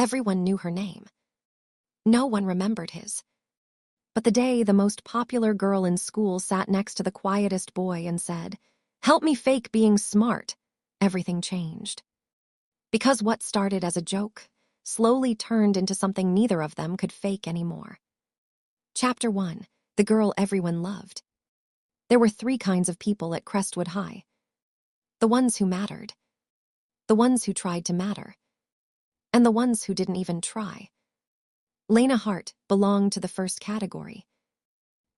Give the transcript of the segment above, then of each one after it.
Everyone knew her name. No one remembered his. But the day the most popular girl in school sat next to the quietest boy and said, "Help me fake being smart," everything changed. Because what started as a joke slowly turned into something neither of them could fake anymore. Chapter 1. The Girl Everyone Loved. There were 3 kinds of people at Crestwood High. The ones who mattered, the ones who tried to matter, and the ones who didn't even try. Lena Hart belonged to the first category.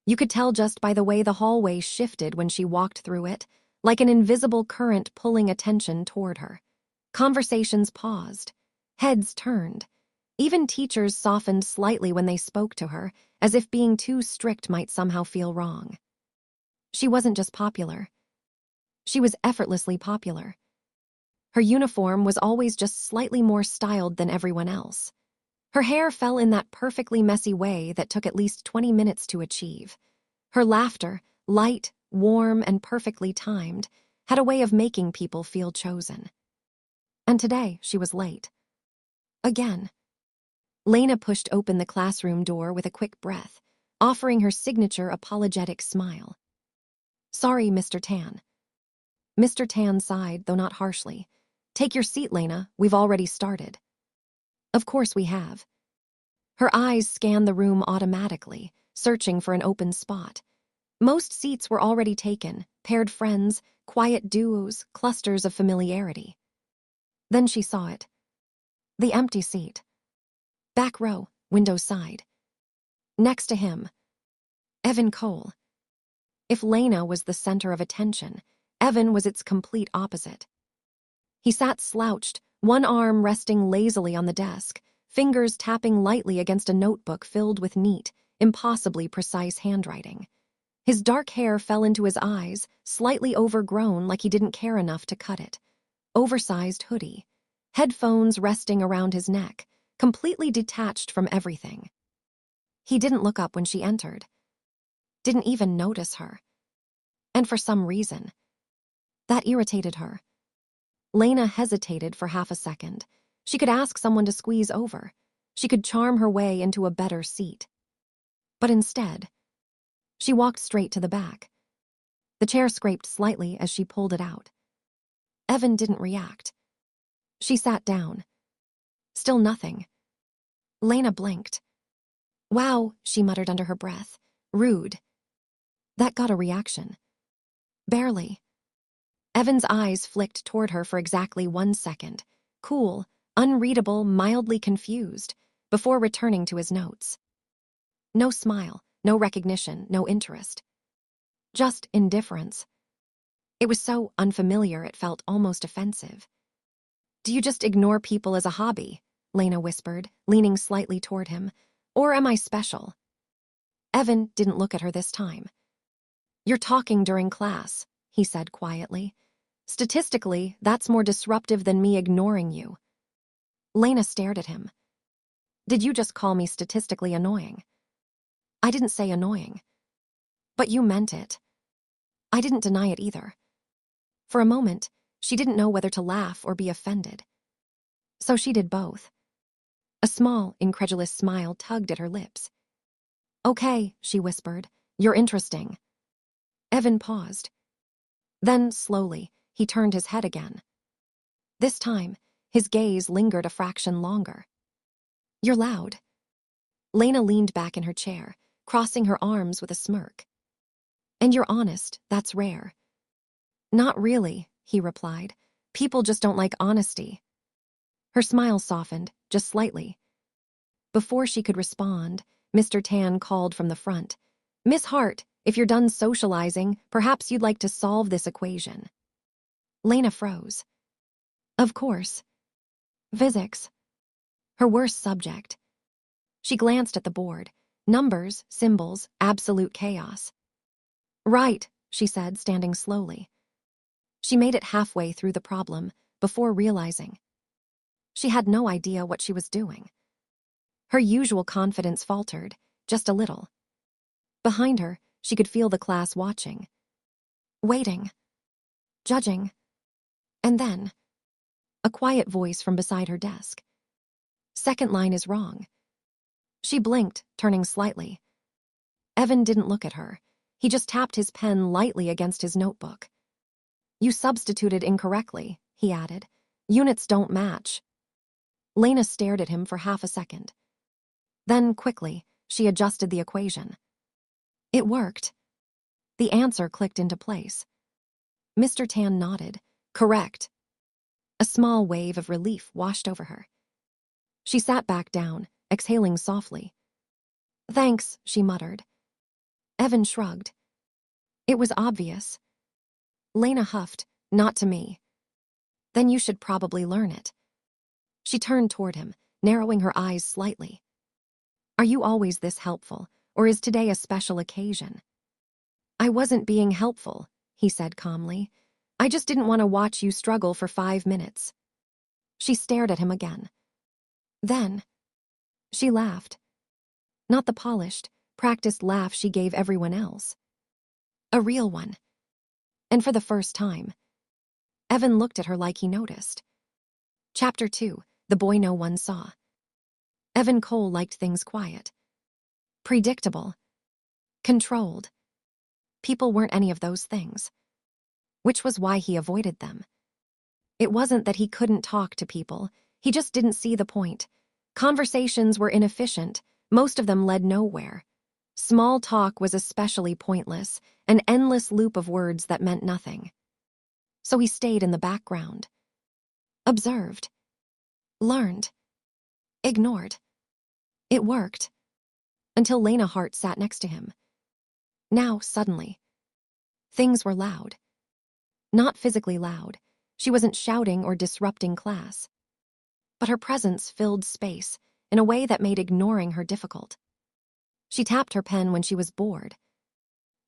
You could tell just by the way the hallway shifted when she walked through it, like an invisible current pulling attention toward her. Conversations paused, heads turned. Even teachers softened slightly when they spoke to her, as if being too strict might somehow feel wrong. She wasn't just popular. She was effortlessly popular. Her uniform was always just slightly more styled than everyone else. Her hair fell in that perfectly messy way that took at least 20 minutes to achieve. Her laughter, light, warm, and perfectly timed, had a way of making people feel chosen. And today, she was late. Again. Lena pushed open the classroom door with a quick breath, offering her signature apologetic smile. "Sorry, Mr. Tan." Mr. Tan sighed, though not harshly. "Take your seat, Lena. We've already started." "Of course we have." Her eyes scanned the room automatically, searching for an open spot. Most seats were already taken, paired friends, quiet duos, clusters of familiarity. Then she saw it. The empty seat. Back row, window side. Next to him, Evan Cole. If Lena was the center of attention, Evan was its complete opposite. He sat slouched, one arm resting lazily on the desk, fingers tapping lightly against a notebook filled with neat, impossibly precise handwriting. His dark hair fell into his eyes, slightly overgrown like he didn't care enough to cut it. Oversized hoodie. Headphones resting around his neck, completely detached from everything. He didn't look up when she entered. Didn't even notice her. And for some reason, that irritated her. Lena hesitated for half a second. She could ask someone to squeeze over. She could charm her way into a better seat. But instead, she walked straight to the back. The chair scraped slightly as she pulled it out. Evan didn't react. She sat down. Still nothing. Lena blinked. "Wow," she muttered under her breath. "Rude." That got a reaction. Barely. Evan's eyes flicked toward her for exactly 1 second. Cool, unreadable, mildly confused, before returning to his notes. No smile, no recognition, no interest. Just indifference. It was so unfamiliar it felt almost offensive. "Do you just ignore people as a hobby?" Lena whispered, leaning slightly toward him. "Or am I special?" Evan didn't look at her this time. "You're talking during class," he said quietly. "Statistically, that's more disruptive than me ignoring you." Lena stared at him. "Did you just call me statistically annoying?" "I didn't say annoying." "But you meant it." "I didn't deny it either." For a moment, she didn't know whether to laugh or be offended. So she did both. A small, incredulous smile tugged at her lips. "Okay," she whispered. "You're interesting." Evan paused. Then, slowly, he turned his head again. This time, his gaze lingered a fraction longer. "You're loud." Lena leaned back in her chair, crossing her arms with a smirk. "And you're honest, that's rare." "Not really," he replied. "People just don't like honesty." Her smile softened, just slightly. Before she could respond, Mr. Tan called from the front. "Miss Hart, if you're done socializing, perhaps you'd like to solve this equation." Lena froze. Of course. Physics. Her worst subject. She glanced at the board. Numbers, symbols, absolute chaos. "Right," she said, standing slowly. She made it halfway through the problem before realizing. She had no idea what she was doing. Her usual confidence faltered, just a little. Behind her, she could feel the class watching. Waiting. Judging. And then, a quiet voice from beside her desk. second line is wrong. She blinked, turning slightly. Evan didn't look at her. He just tapped his pen lightly against his notebook. You substituted incorrectly, he added. Units don't match. Lena stared at him for half a second. Then, quickly, she adjusted the equation. It worked. The answer clicked into place. Mr. Tan nodded. Correct. A small wave of relief washed over her. She sat back down, exhaling softly. Thanks, she muttered. Evan shrugged. It was obvious. Lena huffed. Not to me. Then you should probably learn it. She turned toward him, narrowing her eyes slightly. Are you always this helpful, or is today a special occasion? I wasn't being helpful, he said calmly. I just didn't want to watch you struggle for 5 minutes. She stared at him again. Then, she laughed. Not the polished, practiced laugh she gave everyone else. A real one. And for the first time, Evan looked at her like he noticed. Chapter 2, The Boy No One Saw. Evan Cole liked things quiet. Predictable. Controlled. People weren't any of those things. Which was why he avoided them. It wasn't that he couldn't talk to people, he just didn't see the point. Conversations were inefficient, most of them led nowhere. Small talk was especially pointless, an endless loop of words that meant nothing. So he stayed in the background. Observed. Learned. Ignored. It worked. Until Lena Hart sat next to him. Now, suddenly, things were loud. Not physically loud. She wasn't shouting or disrupting class. But her presence filled space in a way that made ignoring her difficult. She tapped her pen when she was bored.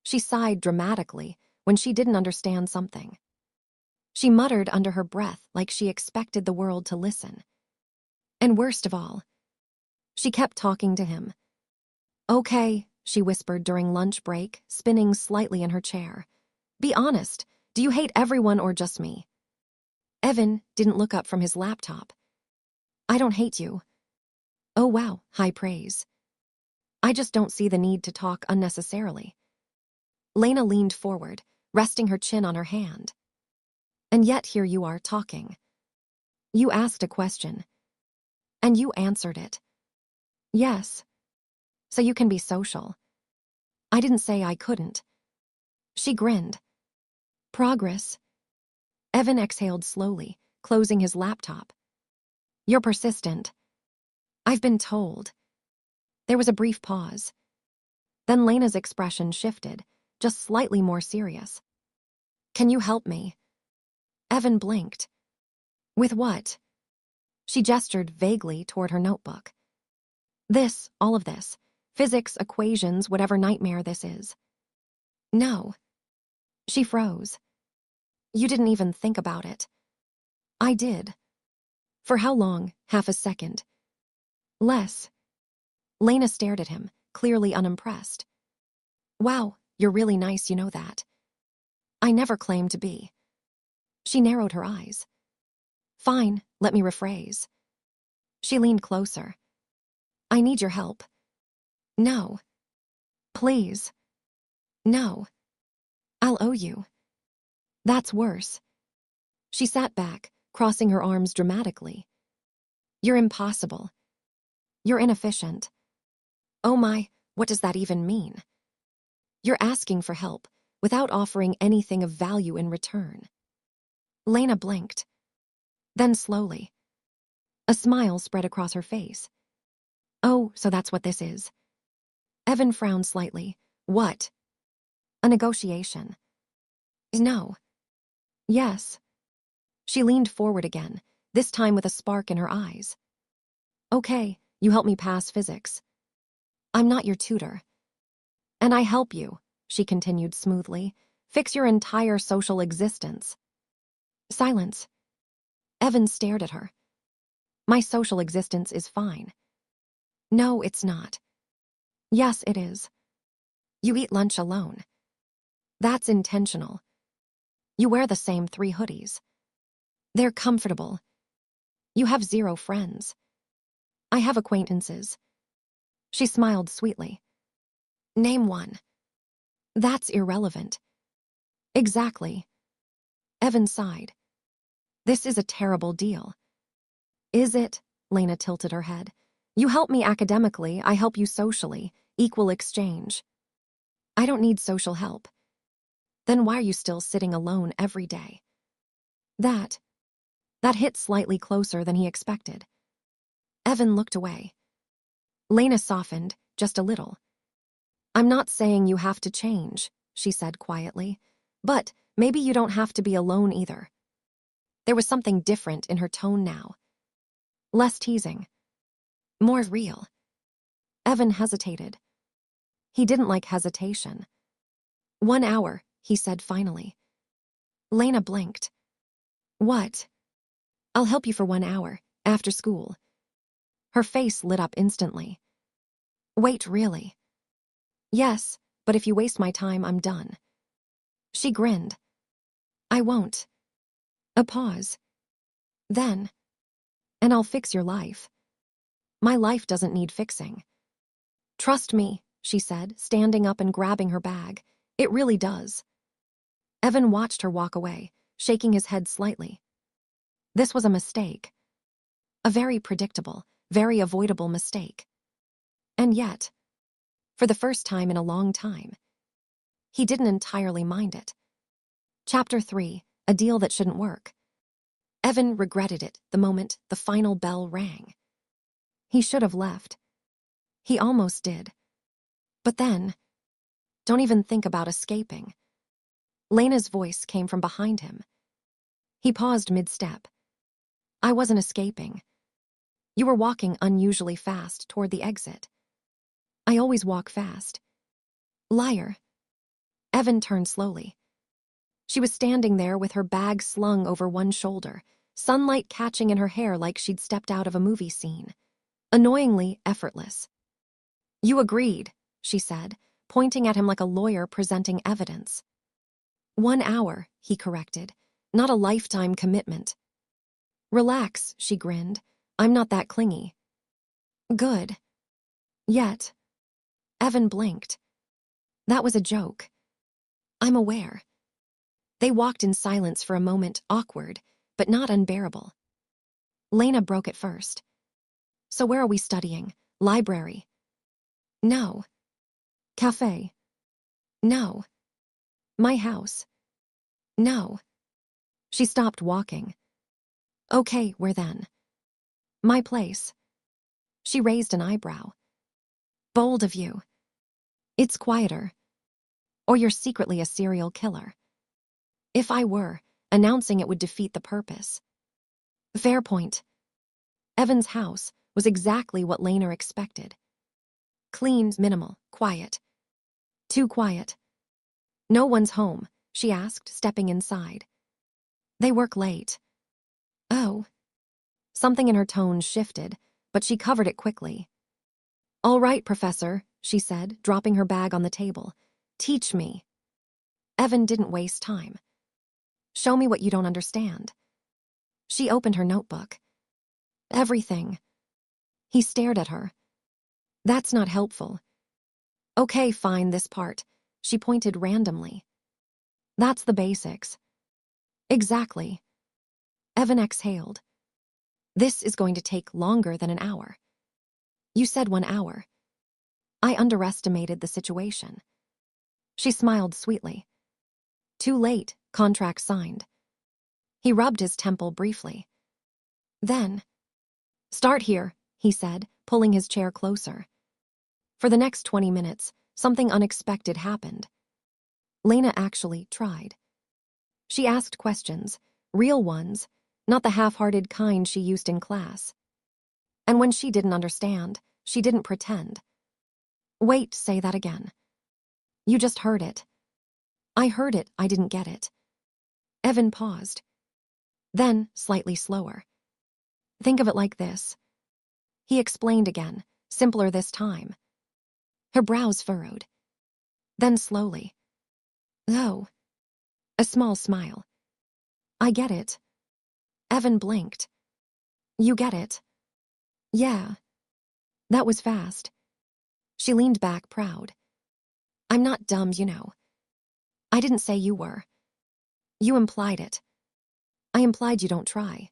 She sighed dramatically when she didn't understand something. She muttered under her breath like she expected the world to listen. And worst of all, she kept talking to him. Okay, she whispered during lunch break, spinning slightly in her chair. Be honest, do you hate everyone or just me? Evan didn't look up from his laptop. I don't hate you. Oh wow, high praise. I just don't see the need to talk unnecessarily. Lena leaned forward, resting her chin on her hand. And yet here you are talking. You asked a question. And you answered it. Yes. So you can be social. I didn't say I couldn't. She grinned. Progress. Evan exhaled slowly, closing his laptop. You're persistent. I've been told. There was a brief pause. Then Lena's expression shifted, just slightly more serious. Can you help me? Evan blinked. With what? She gestured vaguely toward her notebook. This, all of this. Physics, equations, whatever nightmare this is. No. She froze. You didn't even think about it. I did. For how long? Half a second. Less. Lena stared at him, clearly unimpressed. Wow, you're really nice, you know that. I never claimed to be. She narrowed her eyes. Fine, let me rephrase. She leaned closer. I need your help. No. Please. No. I'll owe you. That's worse. She sat back, crossing her arms dramatically. You're impossible. You're inefficient. Oh my, what does that even mean? You're asking for help without offering anything of value in return. Lena blinked. Then slowly, a smile spread across her face. Oh, so that's what this is. Evan frowned slightly. What? A negotiation. No. Yes. She leaned forward again, this time with a spark in her eyes. Okay, you help me pass physics. I'm not your tutor. And I help you, she continued smoothly, fix your entire social existence. Silence. Evan stared at her. My social existence is fine. No, it's not. Yes, it is. You eat lunch alone. That's intentional. You wear the same 3 hoodies. They're comfortable. You have 0 friends. I have acquaintances. She smiled sweetly. Name one. That's irrelevant. Exactly. Evan sighed. This is a terrible deal. Is it? Lena tilted her head. You help me academically, I help you socially. Equal exchange. I don't need social help. Then why are you still sitting alone every day? That hit slightly closer than he expected. Evan looked away. Lena softened, just a little. I'm not saying you have to change, she said quietly. But maybe you don't have to be alone either. There was something different in her tone now. Less teasing. More real. Evan hesitated. He didn't like hesitation. 1 hour, he said finally. Lena blinked. What? I'll help you for 1 hour, after school. Her face lit up instantly. Wait, really? Yes, but if you waste my time, I'm done. She grinned. I won't. A pause. Then. And I'll fix your life. My life doesn't need fixing. Trust me, she said, standing up and grabbing her bag. It really does. Evan watched her walk away, shaking his head slightly. This was a mistake. A very predictable, very avoidable mistake. And yet, for the first time in a long time, he didn't entirely mind it. Chapter 3, A Deal That Shouldn't Work. Evan regretted it the moment the final bell rang. He should have left. He almost did. But then, don't even think about escaping. Lena's voice came from behind him. He paused mid-step. I wasn't escaping. You were walking unusually fast toward the exit. I always walk fast. Liar. Evan turned slowly. She was standing there with her bag slung over one shoulder, sunlight catching in her hair like she'd stepped out of a movie scene. Annoyingly effortless. You agreed, she said, pointing at him like a lawyer presenting evidence. 1 hour, he corrected, not a lifetime commitment. Relax, she grinned. I'm not that clingy. Good. Yet. Evan blinked. That was a joke. I'm aware. They walked in silence for a moment, awkward, but not unbearable. Lena broke it first. So where are we studying? Library? No. Cafe? No. My house? No. She stopped walking. Okay, where then? My place. She raised an eyebrow. Bold of you. It's quieter. Or you're secretly a serial killer. If I were, announcing it would defeat the purpose. Fair point. Evan's house was exactly what Lena expected. Clean, minimal, quiet. Too quiet. No one's home, she asked, stepping inside. They work late. Oh. Something in her tone shifted, but she covered it quickly. All right, Professor, she said, dropping her bag on the table. Teach me. Evan didn't waste time. Show me what you don't understand. She opened her notebook. Everything. He stared at her. That's not helpful. Okay, fine, this part. She pointed randomly. That's the basics. Exactly. Evan exhaled. This is going to take longer than an hour. You said 1 hour. I underestimated the situation. She smiled sweetly. Too late, contract signed. He rubbed his temple briefly. Then, start here, he said, pulling his chair closer. For the next 20 minutes, something unexpected happened. Lena actually tried. She asked questions, real ones, not the half-hearted kind she used in class. And when she didn't understand, she didn't pretend. Wait, say that again. You just heard it. I heard it, I didn't get it. Evan paused. Then, slightly slower. Think of it like this. He explained again, simpler this time. Her brows furrowed. Then slowly. Oh. A small smile. I get it. Evan blinked. You get it? Yeah. That was fast. She leaned back, proud. I'm not dumb, you know. I didn't say you were. You implied it. I implied you don't try.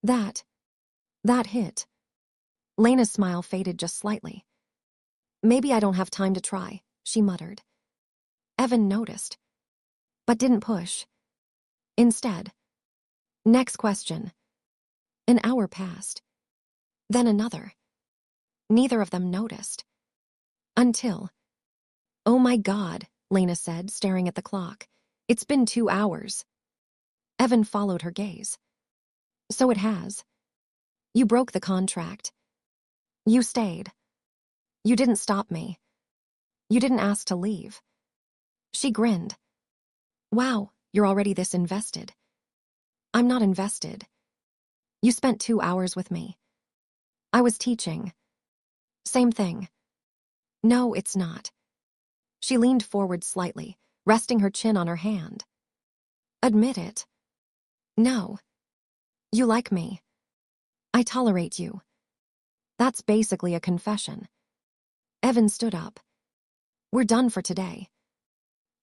That hit. Lena's smile faded just slightly. Maybe I don't have time to try, she muttered. Evan noticed, but didn't push. Instead, next question. An hour passed. Then another. Neither of them noticed. Until, oh my God, Lena said, staring at the clock. It's been 2 hours. Evan followed her gaze. So it has. You broke the contract. You stayed. You didn't stop me. You didn't ask to leave. She grinned. Wow, you're already this invested. I'm not invested. You spent 2 hours with me. I was teaching. Same thing. No, it's not. She leaned forward slightly, resting her chin on her hand. Admit it. No. You like me. I tolerate you. That's basically a confession. Evan stood up. We're done for today.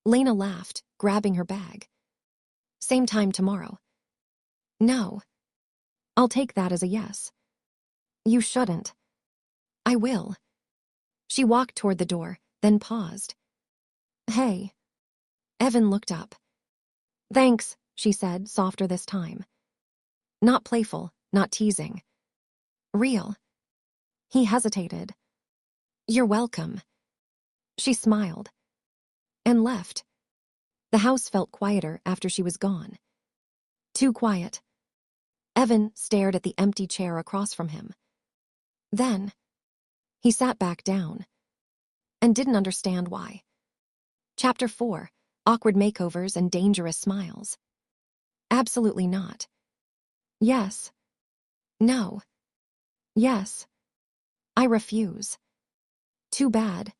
Lena laughed, grabbing her bag. Same time tomorrow. No. I'll take that as a yes. You shouldn't. I will. She walked toward the door, then paused. Hey. Evan looked up. Thanks, she said, softer this time. Not playful, not teasing. Real. He hesitated. You're welcome. She smiled. And left. The house felt quieter after she was gone. Too quiet. Evan stared at the empty chair across from him. Then, he sat back down. And didn't understand why. Chapter 4. Awkward makeovers and dangerous smiles. Absolutely not. Yes. No. Yes. I refuse. Too bad.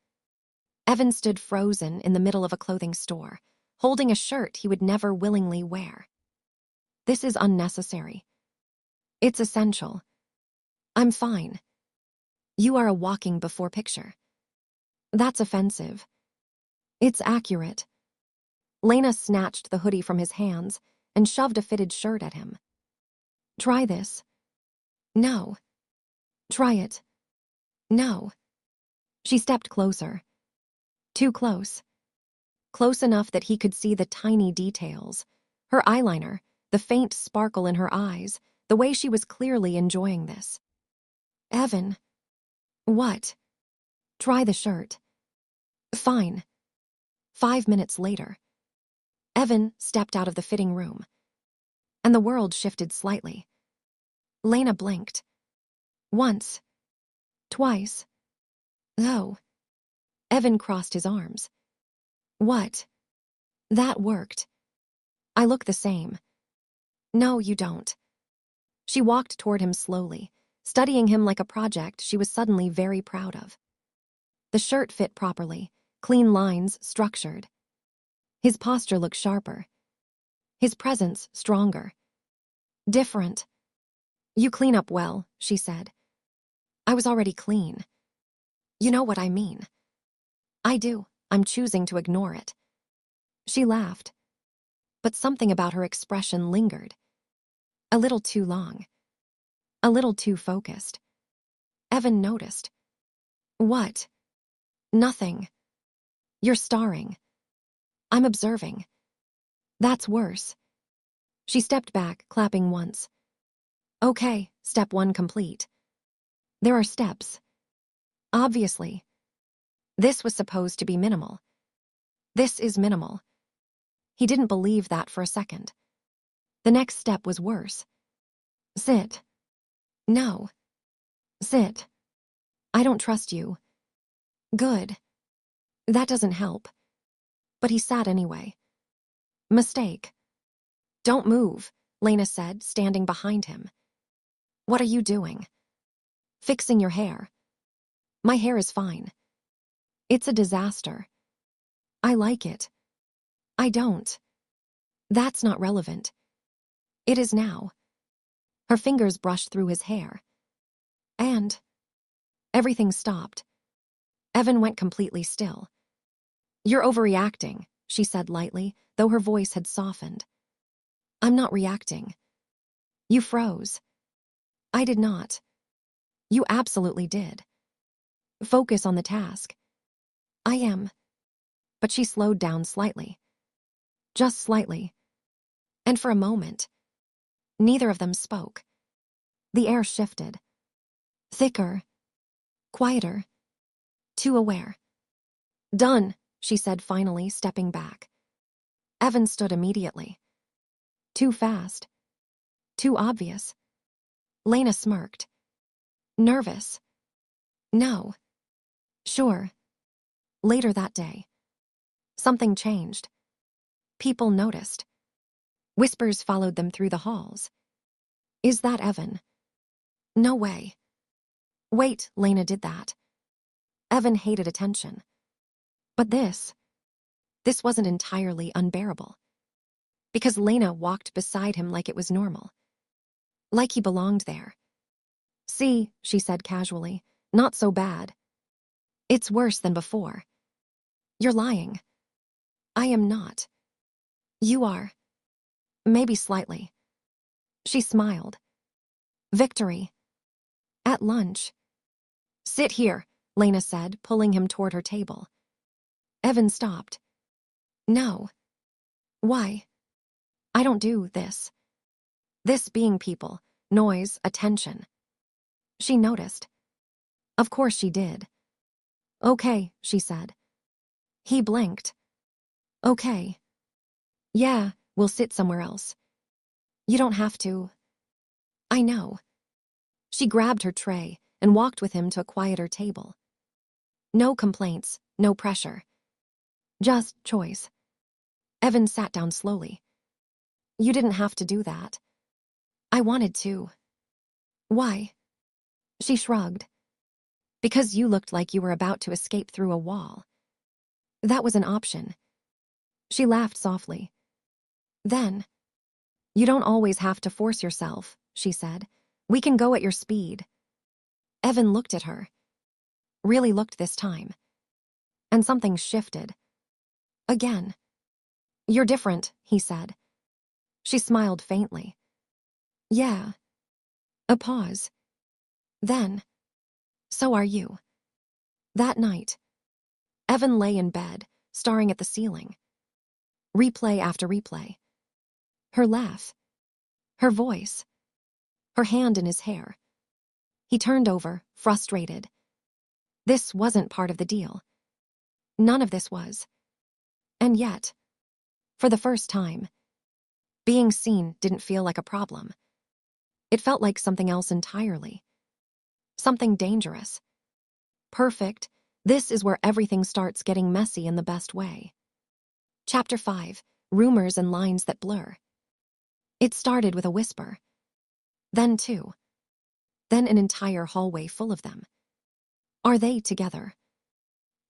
Evan stood frozen in the middle of a clothing store, holding a shirt he would never willingly wear. This is unnecessary. It's essential. I'm fine. You are a walking before picture. That's offensive. It's accurate. Lena snatched the hoodie from his hands and shoved a fitted shirt at him. Try this. No. Try it. No. She stepped closer. Too close. Close enough that he could see the tiny details. Her eyeliner, the faint sparkle in her eyes, the way she was clearly enjoying this. Evan. What? Try the shirt. Fine. 5 minutes later. Evan stepped out of the fitting room. And the world shifted slightly. Lena blinked. Once. Twice. Oh. Evan crossed his arms. What? That worked. I look the same. No, you don't. She walked toward him slowly, studying him like a project she was suddenly very proud of. The shirt fit properly, clean lines structured. His posture looked sharper. His presence stronger. Different. You clean up well, she said. I was already clean. You know what I mean. I do. I'm choosing to ignore it. She laughed. But something about her expression lingered. A little too long. A little too focused. Evan noticed. What? Nothing. You're starring. I'm observing. That's worse. She stepped back, clapping once. Okay, step 1 complete. There are steps. Obviously. This was supposed to be minimal. This is minimal. He didn't believe that for a second. The next step was worse. Sit. No. Sit. I don't trust you. Good. That doesn't help. But he sat anyway. Mistake. Don't move, Lena said, standing behind him. What are you doing? Fixing your hair. My hair is fine. It's a disaster. I like it. I don't. That's not relevant. It is now. Her fingers brushed through his hair. And Everything stopped. Evan went completely still. "You're overreacting," she said lightly, though her voice had softened. "I'm not reacting." "You froze." "I did not." "You absolutely did. Focus on the task." "I am." But she slowed down slightly. Just slightly. And for a moment, neither of them spoke. The air shifted. Thicker. Quieter. Too aware. "Done," she said finally, stepping back. Evan stood immediately. Too fast. Too obvious. Lena smirked. Nervous. No. Sure. Later that day, something changed. People noticed. Whispers followed them through the halls. "Is that Evan?" "No way." "Wait, Lena did that." Evan hated attention. But this wasn't entirely unbearable. Because Lena walked beside him like it was normal. Like he belonged there. "See," she said casually, "not so bad. It's worse than before." "You're lying." "I am not." "You are." "Maybe slightly." She smiled. "Victory." "At lunch." "Sit here," Lena said, pulling him toward her table. Evan stopped. "No." "Why?" "I don't do this." This being people, noise, attention. She noticed. Of course she did. "Okay," she said. He blinked. "Okay. Yeah, we'll sit somewhere else." "You don't have to." "I know." She grabbed her tray and walked with him to a quieter table. No complaints, no pressure. Just choice. Evan sat down slowly. "You didn't have to do that." "I wanted to." "Why?" She shrugged. "Because you looked like you were about to escape through a wall. That was an option." She laughed softly. Then, "You don't always have to force yourself," she said. "We can go at your speed." Evan looked at her. Really looked this time. And something shifted. Again. "You're different," he said. She smiled faintly. "Yeah." A pause. Then, "So are you." That night, Evan lay in bed, staring at the ceiling. Replay after replay. Her laugh. Her voice. Her hand in his hair. He turned over, frustrated. This wasn't part of the deal. None of this was. And yet, for the first time, being seen didn't feel like a problem. It felt like something else entirely. Something dangerous. Perfect. This is where everything starts getting messy in the best way. Chapter 5. Rumors and Lines That Blur. It started with a whisper. Then two. Then an entire hallway full of them. Are they together?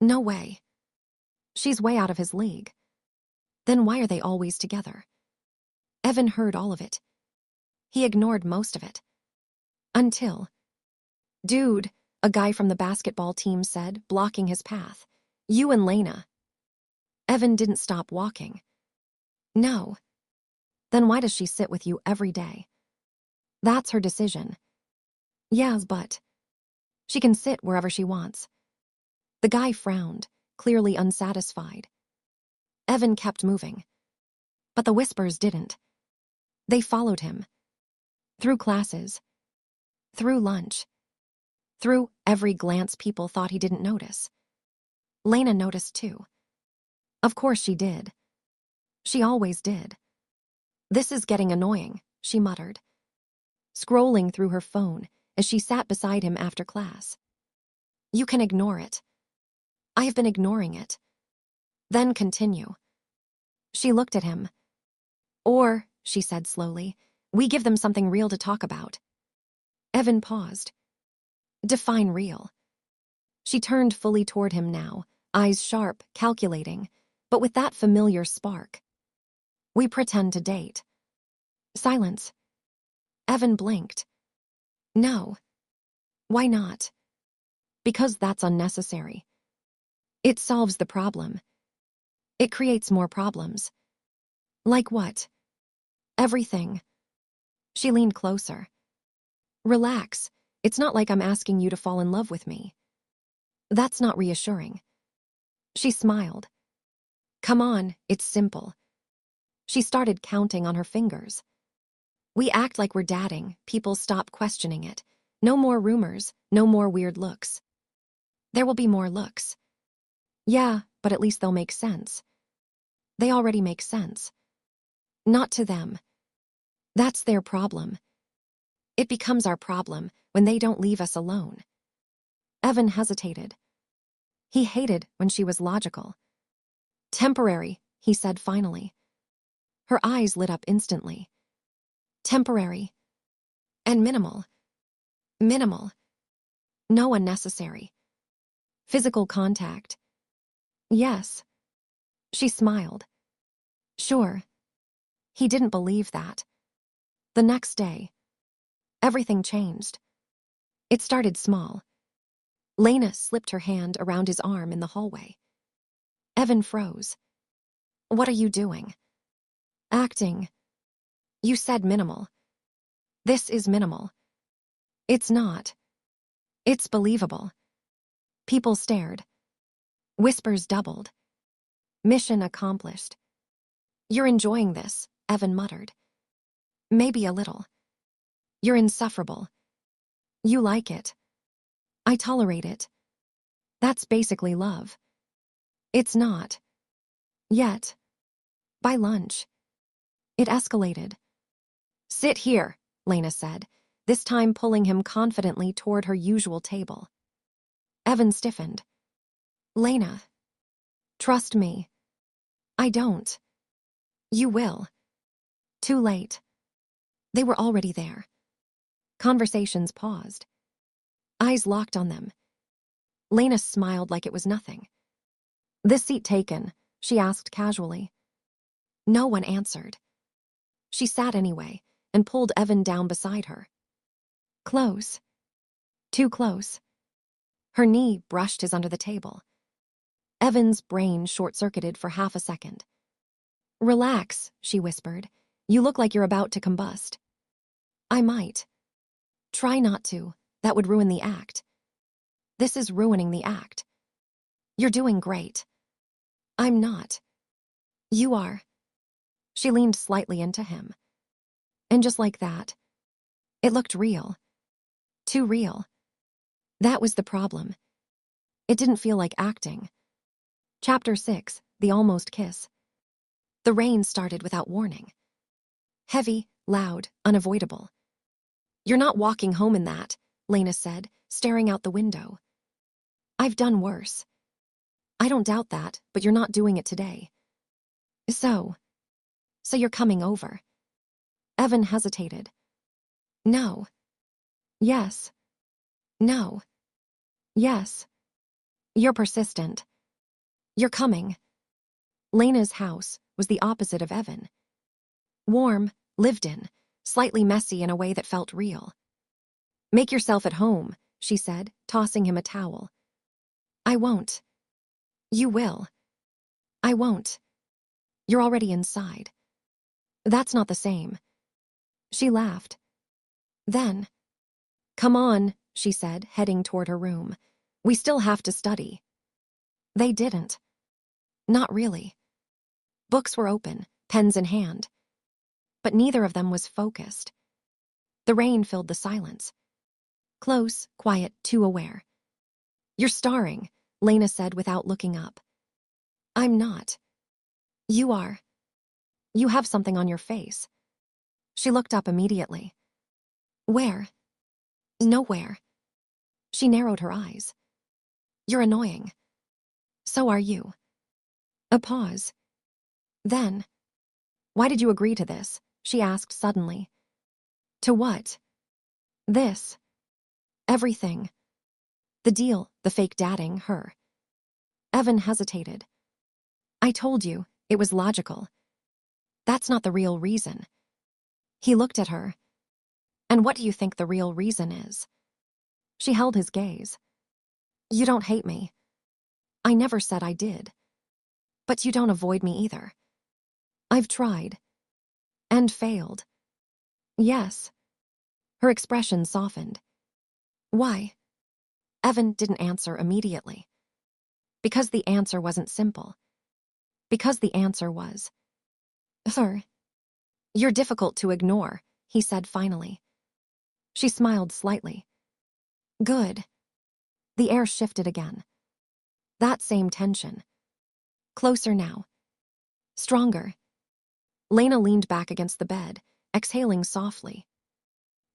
No way. She's way out of his league. Then why are they always together? Evan heard all of it. He ignored most of it. Until, "Dude," a guy from the basketball team said, blocking his path. "You and Lena." Evan didn't stop walking. "No." "Then why does she sit with you every day?" "That's her decision." "Yeah, but she can sit wherever she wants." The guy frowned, clearly unsatisfied. Evan kept moving. But the whispers didn't. They followed him. Through classes. Through lunch. Through every glance people thought he didn't notice. Lena noticed too. Of course she did. She always did. "This is getting annoying," she muttered, scrolling through her phone as she sat beside him after class. "You can ignore it." "I have been ignoring it." "Then continue." She looked at him. "Or," she said slowly, "we give them something real to talk about." Evan paused. "Define real." She turned fully toward him now, eyes sharp, calculating, but with that familiar spark. "We pretend to date." Silence. Evan blinked. "No." "Why not?" Because that's unnecessary. It solves the problem. It creates more problems. Like what? Everything. She leaned closer. Relax. It's not like I'm asking you to fall in love with me. That's not reassuring. She smiled. Come on, it's simple. She started counting on her fingers. We act like we're dating, people stop questioning it. No more rumors, no more weird looks. There will be more looks. Yeah, but at least they'll make sense. They already make sense. Not to them. That's their problem. It becomes our problem when they don't leave us alone. Evan hesitated. He hated when she was logical. Temporary, he said finally. Her eyes lit up instantly. Temporary. And minimal. Minimal. No unnecessary. Physical contact. Yes. She smiled. Sure. He didn't believe that. The next day, everything changed. It started small. Lena slipped her hand around his arm in the hallway. Evan froze. What are you doing? Acting. You said minimal. This is minimal. It's not. It's believable. People stared. Whispers doubled. Mission accomplished. You're enjoying this, Evan muttered. Maybe a little. You're insufferable. You like it. I tolerate it. That's basically love. It's not. Yet. By lunch. It escalated. Sit here, Lena said, this time pulling him confidently toward her usual table. Evan stiffened. Lena. Trust me. I don't. You will. Too late. They were already there. Conversations paused. Eyes locked on them. Lena smiled like it was nothing. This seat taken, she asked casually. No one answered. She sat anyway and pulled Evan down beside her. Close. Too close. Her knee brushed his under the table. Evan's brain short-circuited for half a second. Relax, she whispered. You look like you're about to combust. I might. Try not to. That would ruin the act. This is ruining the act. You're doing great. I'm not. You are. She leaned slightly into him. And just like that, it looked real. Too real. That was the problem. It didn't feel like acting. Chapter 6, The Almost Kiss. The rain started without warning. Heavy, loud, unavoidable. You're not walking home in that, Lena said, staring out the window. I've done worse. I don't doubt that, but you're not doing it today. So you're coming over. Evan hesitated. No. Yes. No. Yes. You're persistent. You're coming. Lena's house was the opposite of Evan. Warm, lived in, slightly messy in a way that felt real. Make yourself at home, she said, tossing him a towel. I won't. You will. I won't. You're already inside. That's not the same. She laughed. Then, come on, she said, heading toward her room. We still have to study. They didn't. Not really. Books were open, pens in hand. But neither of them was focused. The rain filled the silence. Close, quiet, too aware. You're starring, Lena said without looking up. I'm not. You are. You have something on your face. She looked up immediately. Where? Nowhere. She narrowed her eyes. You're annoying. So are you. A pause. Then, why did you agree to this? She asked suddenly. To what? This. Everything. The deal, the fake dating, her. Evan hesitated. I told you, it was logical. That's not the real reason. He looked at her. And what do you think the real reason is? She held his gaze. You don't hate me. I never said I did. But you don't avoid me either. I've tried. And failed. Yes. Her expression softened. Why? Evan didn't answer immediately. Because the answer wasn't simple. Because the answer was, "Sir, you're difficult to ignore," he said finally. She smiled slightly. Good. The air shifted again. That same tension. Closer now. Stronger. Lena leaned back against the bed, exhaling softly.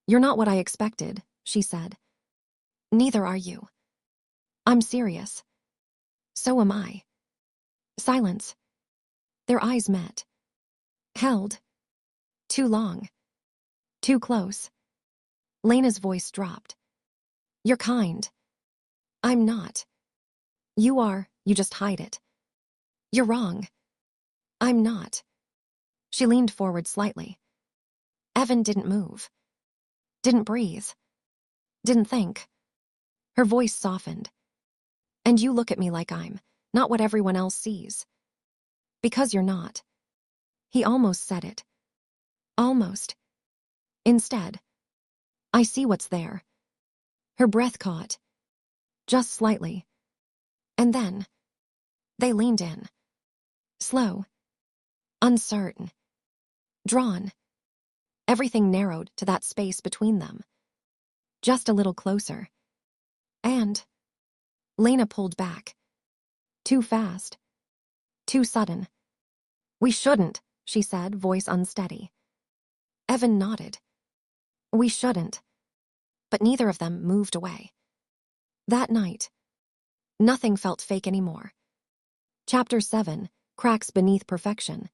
You're not what I expected, she said. Neither are you. I'm serious. So am I. Silence. Their eyes met. Held. Too long. Too close. Lena's voice dropped. You're kind. I'm not. You are, you just hide it. You're wrong. I'm not. She leaned forward slightly. Evan didn't move. Didn't breathe. Didn't think. Her voice softened. And you look at me like I'm not what everyone else sees. Because you're not. He almost said it. Almost. Instead, I see what's there. Her breath caught. Just slightly. And then, they leaned in. Slow. Uncertain. Drawn. Everything narrowed to that space between them. Just a little closer. And Lena pulled back. Too fast. Too sudden. We shouldn't, she said, voice unsteady. Evan nodded. We shouldn't. But neither of them moved away. That night, nothing felt fake anymore. Chapter 7, Cracks Beneath Perfection.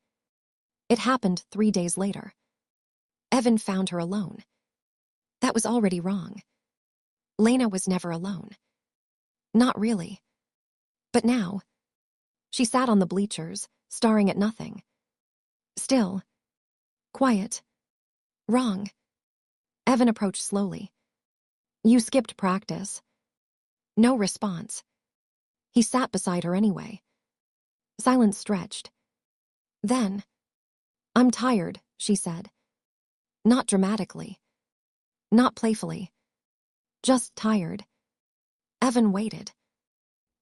It happened 3 days later. Evan found her alone. That was already wrong. Lena was never alone. Not really. But now, she sat on the bleachers, staring at nothing. Still. Quiet. Wrong. Evan approached slowly. You skipped practice. No response. He sat beside her anyway. Silence stretched. Then, I'm tired, she said. Not dramatically. Not playfully. Just tired. Evan waited.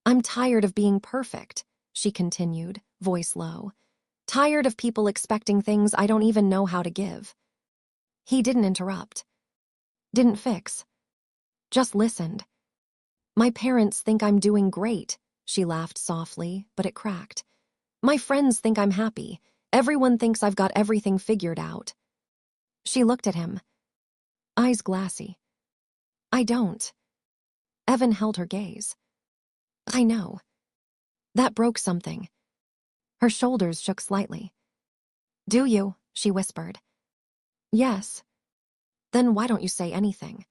I'm tired of being perfect, she continued, voice low. Tired of people expecting things I don't even know how to give. He didn't interrupt. Didn't fix. Just listened. My parents think I'm doing great, she laughed softly, but it cracked. My friends think I'm happy. Everyone thinks I've got everything figured out. She looked at him. Eyes glassy. I don't. Evan held her gaze. I know. That broke something. Her shoulders shook slightly. Do you? She whispered. Yes. Then why don't you say anything?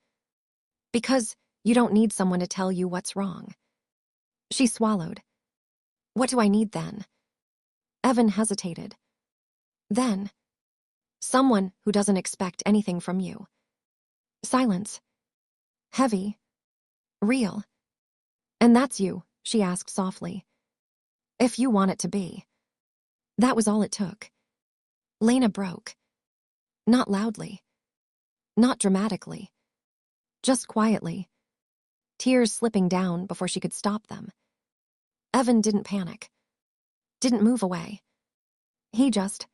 Because you don't need someone to tell you what's wrong. She swallowed. What do I need then? Evan hesitated. Then, someone who doesn't expect anything from you. Silence. Heavy. Real. And that's you, she asked softly. If you want it to be. That was all it took. Lena broke. Not loudly. Not dramatically. Just quietly. Tears slipping down before she could stop them. Evan didn't panic. Didn't move away. He just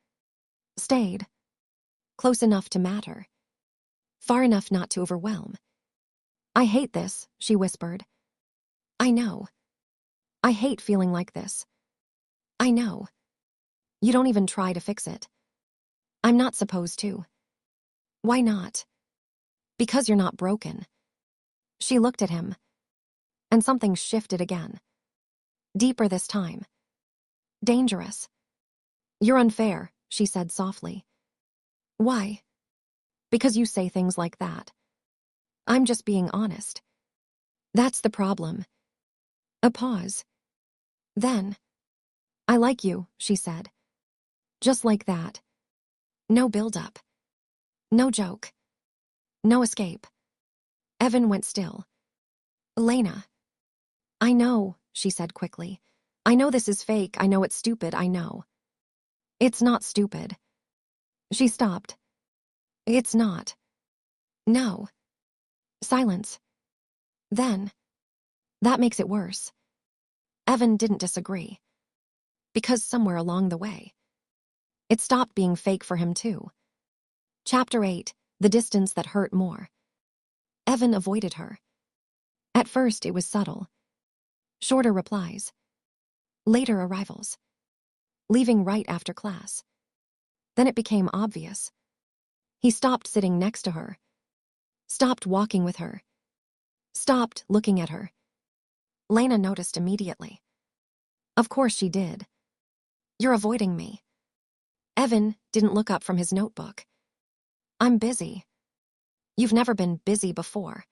stayed. Close enough to matter. Far enough not to overwhelm. I hate this, she whispered. I know. I hate feeling like this. I know. You don't even try to fix it. I'm not supposed to. Why not? Because you're not broken. She looked at him. And something shifted again. Deeper this time. Dangerous. You're unfair, she said softly. Why? Because you say things like that. I'm just being honest. That's the problem. A pause. Then, I like you, she said. Just like that. No build-up. No joke. No escape. Evan went still. Lena. I know, she said quickly. I know this is fake. I know it's stupid. I know. It's not stupid. She stopped. It's not. No. Silence. Then. That makes it worse. Evan didn't disagree. Because somewhere along the way, it stopped being fake for him too. Chapter 8. The distance that hurt more. Evan avoided her. At first it was subtle. Shorter replies. Later arrivals. Leaving right after class. Then it became obvious. He stopped sitting next to her. Stopped walking with her. Stopped looking at her. Lena noticed immediately. Of course she did. You're avoiding me. Evan didn't look up from his notebook. I'm busy. You've never been busy before.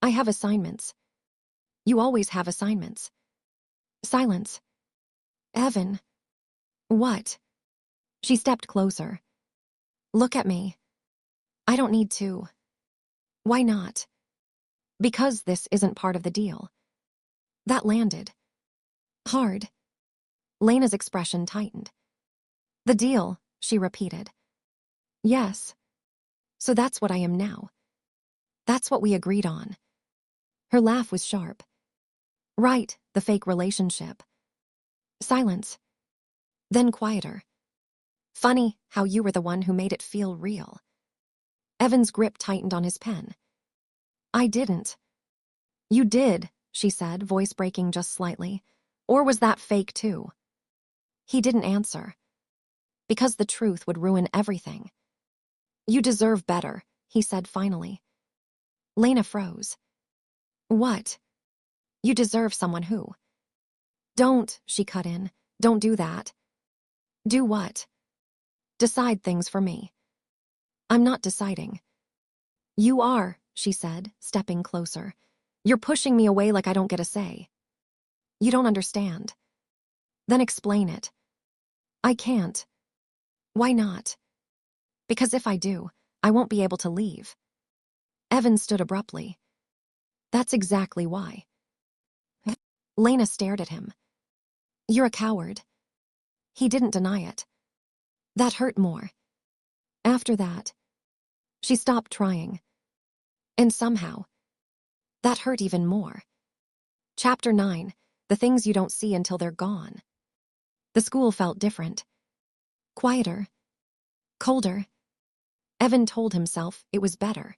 I have assignments. You always have assignments. Silence. Evan. What? She stepped closer. Look at me. I don't need to. Why not? Because this isn't part of the deal. That landed. Hard. Lena's expression tightened. The deal, she repeated. Yes. So that's what I am now. That's what we agreed on. Her laugh was sharp. Right, the fake relationship. Silence. Then quieter. Funny how you were the one who made it feel real. Evan's grip tightened on his pen. I didn't. You did, she said, voice breaking just slightly. Or was that fake too? He didn't answer. Because the truth would ruin everything. You deserve better, he said finally. Lena froze. What? You deserve someone who? Don't, she cut in. Don't do that. Do what? Decide things for me. I'm not deciding. You are, she said, stepping closer. You're pushing me away like I don't get a say. You don't understand. Then explain it. I can't. Why not? Because if I do, I won't be able to leave. Evan stood abruptly. That's exactly why. Lena stared at him. You're a coward. He didn't deny it. That hurt more. After that, she stopped trying. And somehow, that hurt even more. Chapter 9. The things you don't see until they're gone. The school felt different. Quieter. Colder. Evan told himself it was better.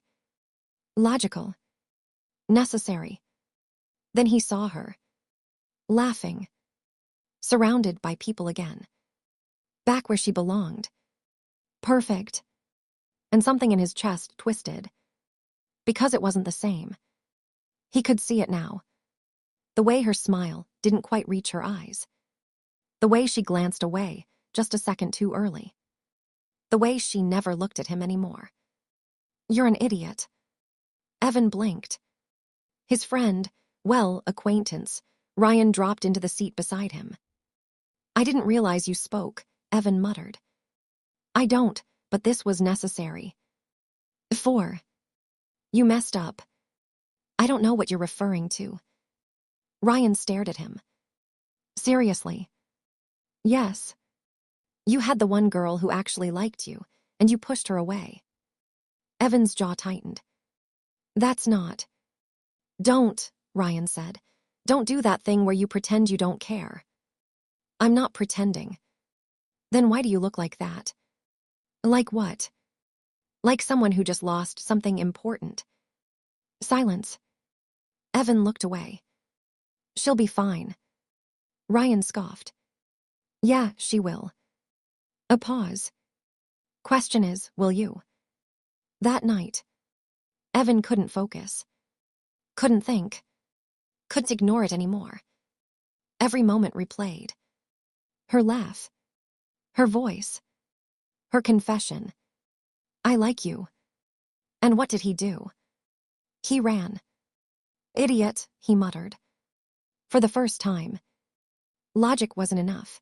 Logical. Necessary. Then he saw her. Laughing. Surrounded by people again. Back where she belonged. Perfect. And something in his chest twisted. Because it wasn't the same. He could see it now. The way her smile didn't quite reach her eyes. The way she glanced away just a second too early. The way she never looked at him anymore. You're an idiot. Evan blinked. His friend, well, acquaintance, Ryan dropped into the seat beside him. I didn't realize you spoke, Evan muttered. I don't, but this was necessary. 4. You messed up. I don't know what you're referring to. Ryan stared at him. Seriously. Yes. You had the one girl who actually liked you, and you pushed her away. Evan's jaw tightened. That's not. Don't, Ryan said. Don't do that thing where you pretend you don't care. I'm not pretending. Then why do you look like that? Like what? Like someone who just lost something important. Silence. Evan looked away. She'll be fine. Ryan scoffed. Yeah, she will. A pause. Question is, will you? That night, Evan couldn't focus. Couldn't think. Couldn't ignore it anymore. Every moment replayed. Her laugh. Her voice. Her confession. I like you. And what did he do? He ran. Idiot, he muttered. For the first time. Logic wasn't enough.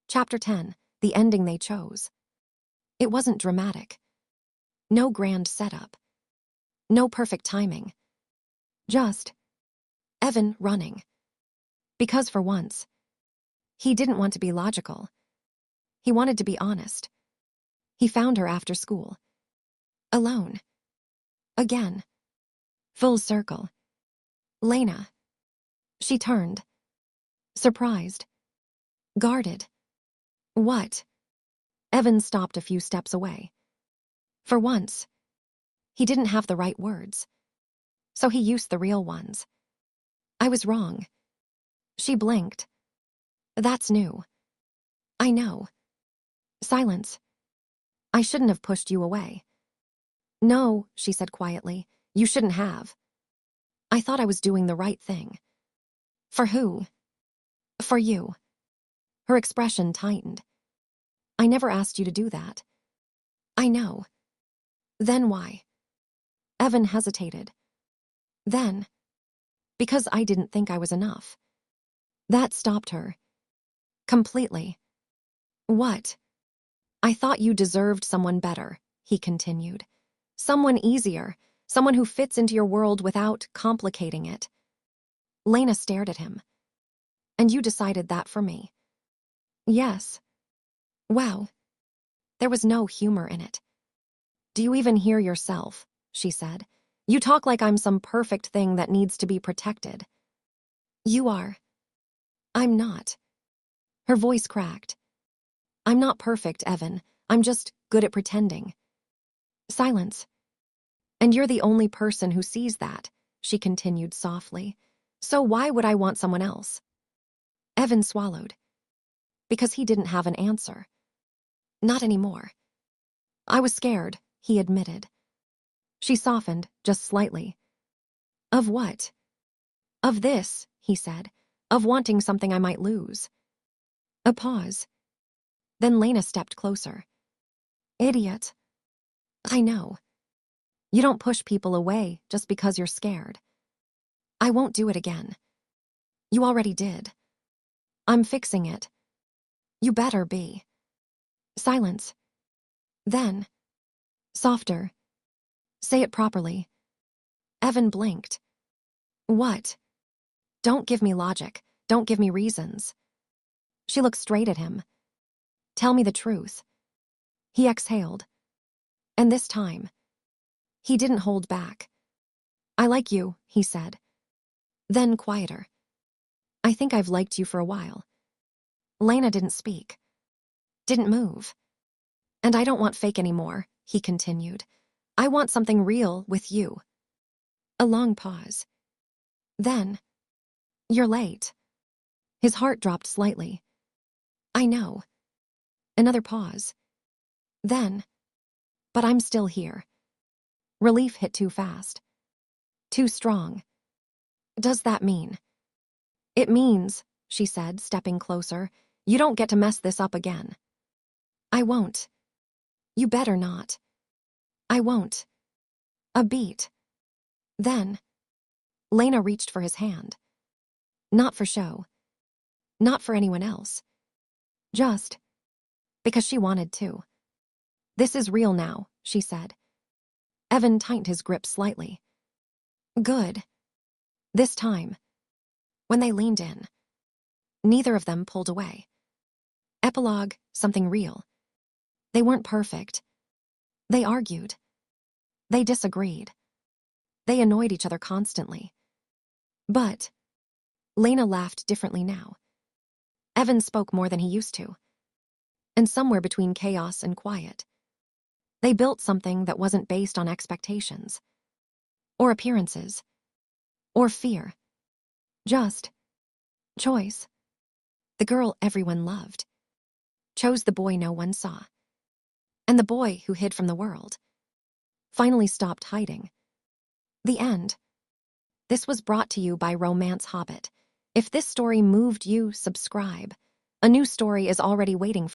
Chapter 10. The ending they chose. It wasn't dramatic. No grand setup. No perfect timing. Just Evan running. Because for once, he didn't want to be logical. He wanted to be honest. He found her after school. Alone. Again. Full circle. Lena. She turned. Surprised. Guarded. What? Evan stopped a few steps away. For once, he didn't have the right words. So he used the real ones. I was wrong. She blinked. That's new. I know. Silence. I shouldn't have pushed you away. No, she said quietly. You shouldn't have. I thought I was doing the right thing. For who? For you. Her expression tightened. I never asked you to do that. I know. Then why? Evan hesitated. Then, because I didn't think I was enough. That stopped her. Completely. What? I thought you deserved someone better, he continued. Someone easier, someone who fits into your world without complicating it. Lena stared at him. And you decided that for me? Yes. Wow. There was no humor in it. Do you even hear yourself? She said. You talk like I'm some perfect thing that needs to be protected. You are. I'm not. Her voice cracked. I'm not perfect, Evan. I'm just good at pretending. Silence. And you're the only person who sees that, she continued softly. So why would I want someone else? Evan swallowed. Because he didn't have an answer. Not anymore. I was scared, he admitted. She softened, just slightly. Of what? Of this, he said. Of wanting something I might lose. A pause. Then Lena stepped closer. Idiot. I know. You don't push people away just because you're scared. I won't do it again. You already did. I'm fixing it. You better be. Silence. Then. Softer. Say it properly. Evan blinked. What? Don't give me logic. Don't give me reasons. She looked straight at him. Tell me the truth. He exhaled. And this time, he didn't hold back. I like you, he said. Then quieter. I think I've liked you for a while. Lena didn't speak. Didn't move. And I don't want fake anymore, he continued. I want something real with you. A long pause. Then, you're late. His heart dropped slightly. I know. Another pause. Then, but I'm still here. Relief hit too fast. Too strong. Does that mean? It means, she said, stepping closer, you don't get to mess this up again. I won't. You better not. I won't. A beat. Then, Lena reached for his hand. Not for show. Not for anyone else. Just because she wanted to. This is real now, she said. Evan tightened his grip slightly. Good. This time, when they leaned in, neither of them pulled away. Epilogue, something real. They weren't perfect. They argued. They disagreed. They annoyed each other constantly. But Lena laughed differently now. Evan spoke more than he used to. And somewhere between chaos and quiet, they built something that wasn't based on expectations, or appearances, or fear. Just choice. The girl everyone loved chose the boy no one saw. And the boy who hid from the world finally stopped hiding. The end. This was brought to you by Romance Hobbit. If this story moved you, subscribe. A new story is already waiting